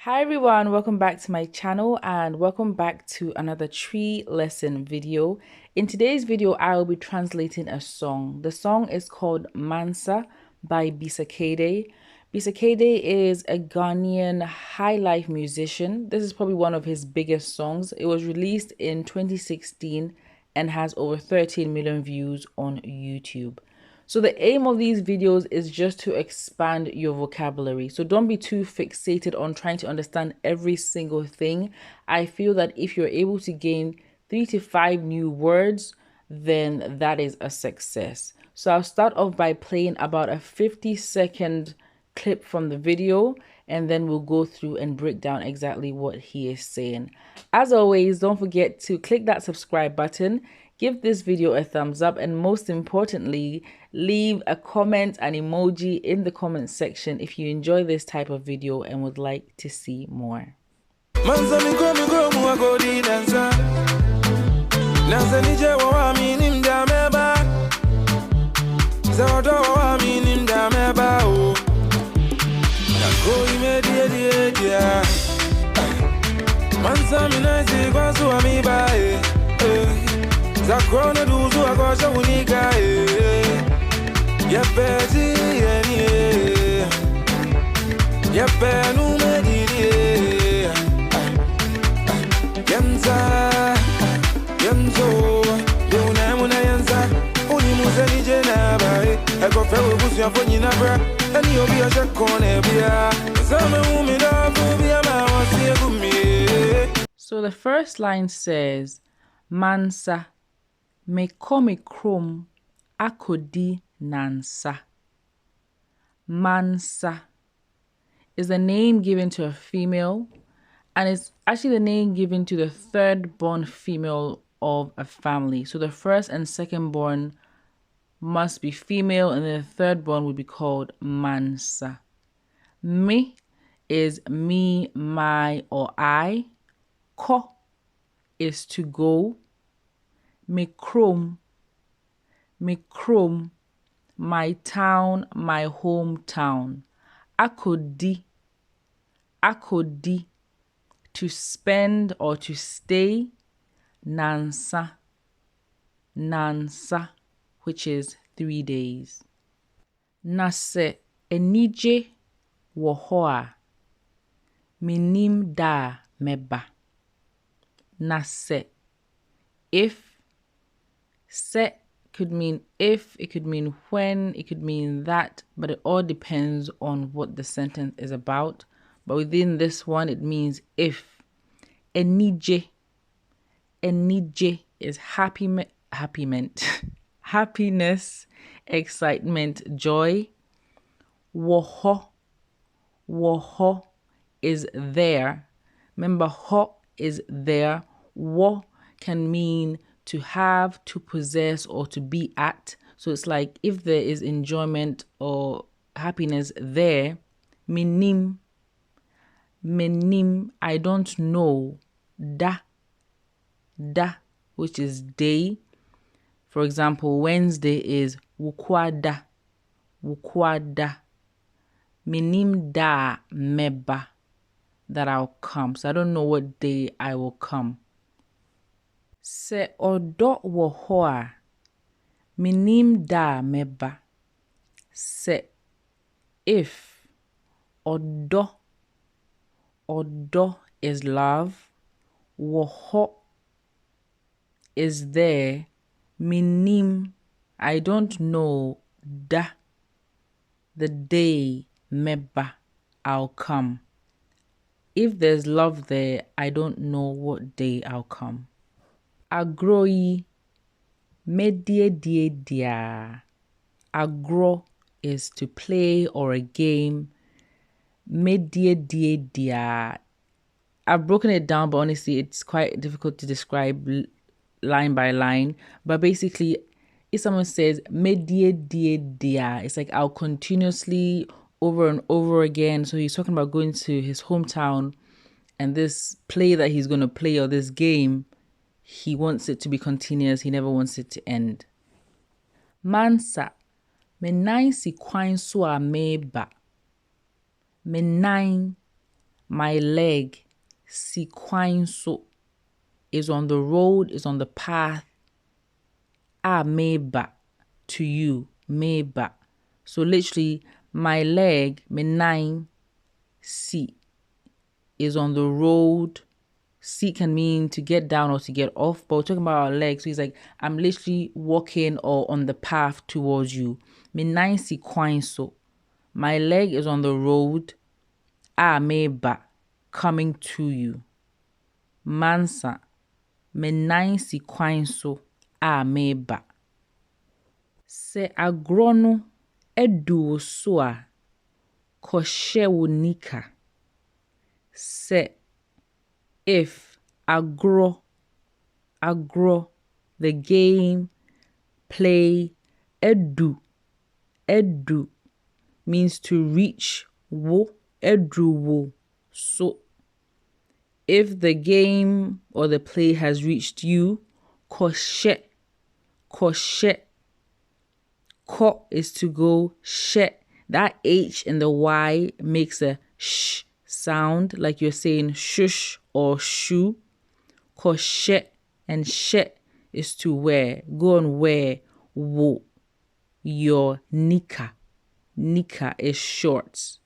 Hi everyone, welcome back to my channel and welcome back to another tree lesson video. In today's video, I will be translating a song. The song is called Mansa by Bisa Kdei. Bisa Kdei is a Ghanaian highlife musician. This is probably one of his biggest songs. It was released in 2016 and has over 13 million views on YouTube. So the aim of these videos is just to expand your vocabulary. So don't be too fixated on trying to understand every single thing. I feel that if you're able to gain 3 to 5 new words, then that is a success. So I'll start off by playing about a 50-second clip from the video, and then we'll go through and break down exactly what he is saying. As always, don't forget to click that subscribe button, give this video a thumbs up, and most importantly, leave a comment and emoji in the comment section if you enjoy this type of video and would like to see more. Mansa mina si kwa so ami ba za krona duzu akosha unika yepeti yeni yepenu medidi yemza yemzo yona muna yenza uni museni jena ba ekofe obusu afoni na bra ani obi o shekone bia zame umi da bia ma wasi egumi. So the first line says, Mansa, me komi krom akodi nansa. Mansa is the name given to a female, and it's actually the name given to the third born female of a family. So the first and second born must be female, and the third born would be called Mansa. Me is me, my, or I. Ko is to go. Me krom, my town, my hometown. Akodi, to spend or to stay. Nansa, which is 3 days. Nase enije wohoa, minim da meba. Nase, if. Se could mean if, it could mean when, it could mean that, but it all depends on what the sentence is about. But within this one, it means if. Enije is happiness, excitement, joy. Woho is there. Remember, ho is there. Wo can mean to have, to possess, or to be at. So it's like if there is enjoyment or happiness there. Minim, I don't know. Da, which is day. For example, Wednesday is wukwada. Minim da meba, that I'll come. So I don't know what day I will come. Se odo wo ho a, minim da meba. Se if odo is love, wo ho is there, minim I don't know, da the day meba I'll come. If there's love there, I don't know what day I'll come. Agroi medie dia. Agro is to play or a game. Medie dia. I've broken it down, but honestly, it's quite difficult to describe line by line. But basically, if someone says medie dia, it's like I'll continuously over and over again. So he's talking about going to his hometown, and this play that he's going to play, or this game, he wants it to be continuous. He never wants it to end. Mansa, me nine si kwan so a meba. Me nine, My leg, si kwan so, is on the road, is on the path. Meba, to you, meba. So literally, my leg, me nine, si, is on the road. Si can mean to get down or to get off, but we're talking about our legs. So he's like, I'm literally walking or on the path towards you. Me nine si kwan so. My leg is on the road. Meba, coming to you. Mansa, me nine si kwan so. Meba. Se agro edu wo so a, kɔhyɛ wo nika. Se, if agro, the game, play, edu means to reach, wo, edu wo, so. If the game or the play has reached you, kɔhyɛ. Ko is to go, she. That H and the Y makes a sh sound, like you're saying shush or shoo. Kɔhyɛ and she is to wear. Go and wear wo, your nika. Nika is shorts.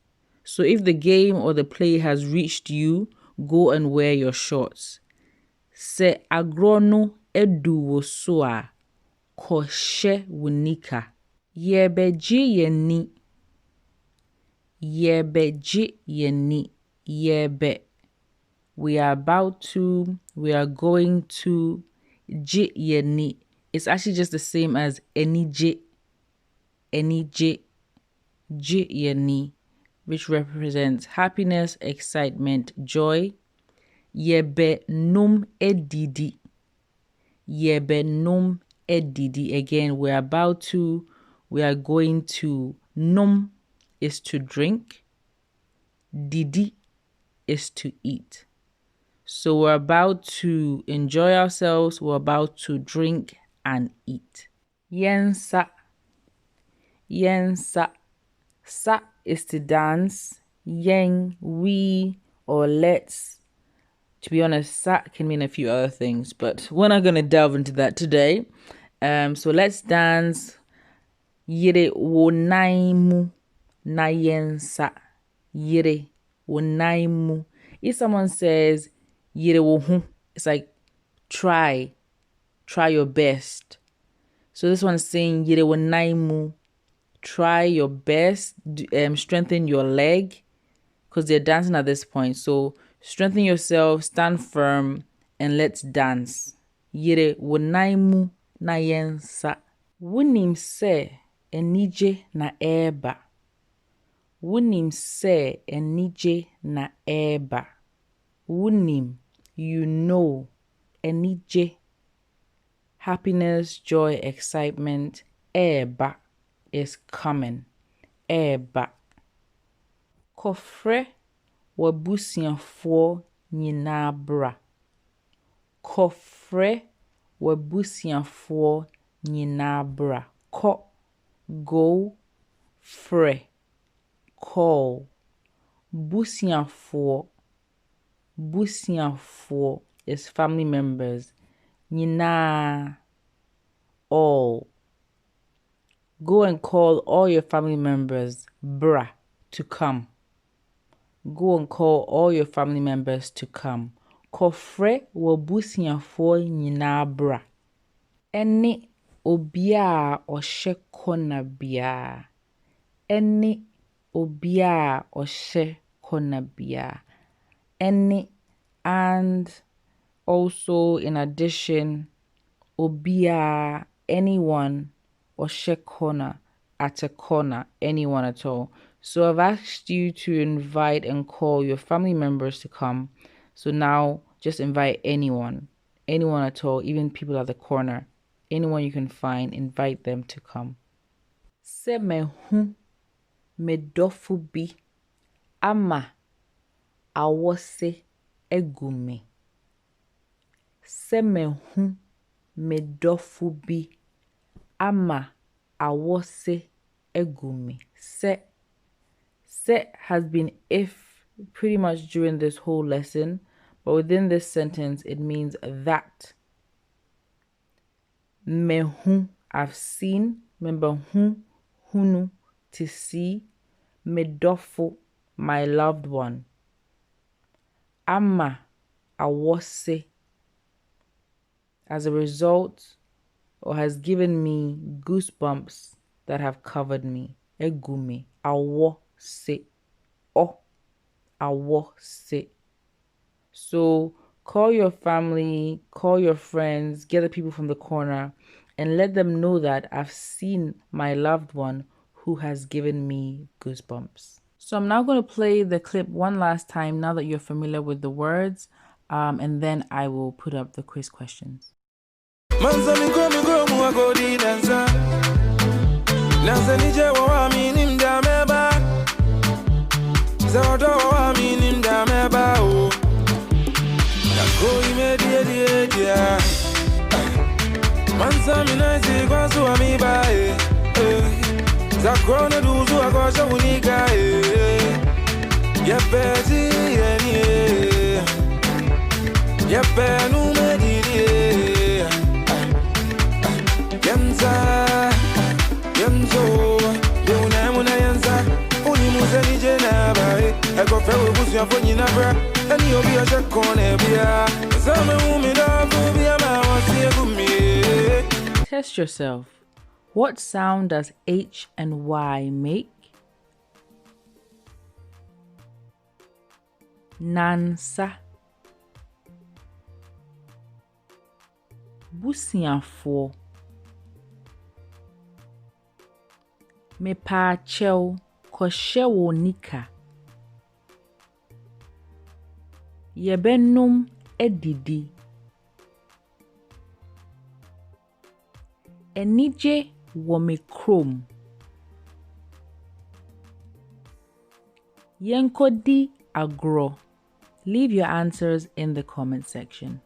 So if the game or the play has reached you, go and wear your shorts. Se agro no edu wo so a, kɔhyɛ wo nika. Yebeji yeni. Yebeji yeni. Yebe. We are about to, we are going to, ji yeni. It's actually just the same as any ji, ji yeni, which represents happiness, excitement, joy. Yebe num edidi. Yebe num edidi. Again, we are going to, num is to drink, didi is to eat. So we're about to enjoy ourselves, we're about to drink and eat. Yensa. Sa is to dance. Yen, we, or let's. To be honest, sa can mean a few other things, but we're not going to delve into that today. So let's dance. Yere wo naimu na yensa. Yere wo naimu. If someone says yere wo hu, it's like try your best. So this one's saying yere wo naimu. Try your best. Strengthen your leg, because they're dancing at this point. So strengthen yourself, stand firm, and let's dance. Yere wo naimu na yensa. Wunim se enije na eba. Wunim se enije na eba. Wunim, you know. Enije, happiness, joy, excitement. Eba is coming. Eba. Kofre wabusianfo nyina bra. Kofre wabusianfo nyina bra. Ko, go, fre, call. Busianfo is family members. Nyina, all. Go and call all your family members, bra, to come. Go and call all your family members to come. Kofre wabusianfo nyina bra. Eni obia oshe kona bia. Eni obia oshe kona bia. Any, and also in addition, obia, anyone, oshe kona, at a corner, anyone at all. So I've asked you to invite and call your family members to come. So now just invite anyone at all, even people at the corner. Anyone you can find, invite them to come. Se me hu me dofu bi ama awose egume. Se me hu me dofu bi ama awose egume. Se has been if pretty much during this whole lesson, but within this sentence, it means that. Mehu, I've seen. Remember, hunu, to see. Medofo, my loved one. Ama, awose, as a result, or has given me goosebumps that have covered me. Egumi, awose, awose. So call your family, call your friends, get the people from the corner, and let them know that I've seen my loved one who has given me goosebumps. So I'm now going to play the clip one last time now that you're familiar with the words, and then I will put up the quiz questions. Mansa mina si kwa so ami ba za krona duzu akosha unika yepeti eni yepenu medidi yemza yemzo yuna muna yenza uni muzeni jena ba eko fewe busu ya fonyi na bra eni obi ya shekone bia zame umida bia ma wasi egumi. Test yourself. What sound does H and Y make? Nansa. Busiafo. Mepacheo koshewo nika. Yebenum edidi. Enije womikrom. Yenkodi agro. Leave your answers in the comment section.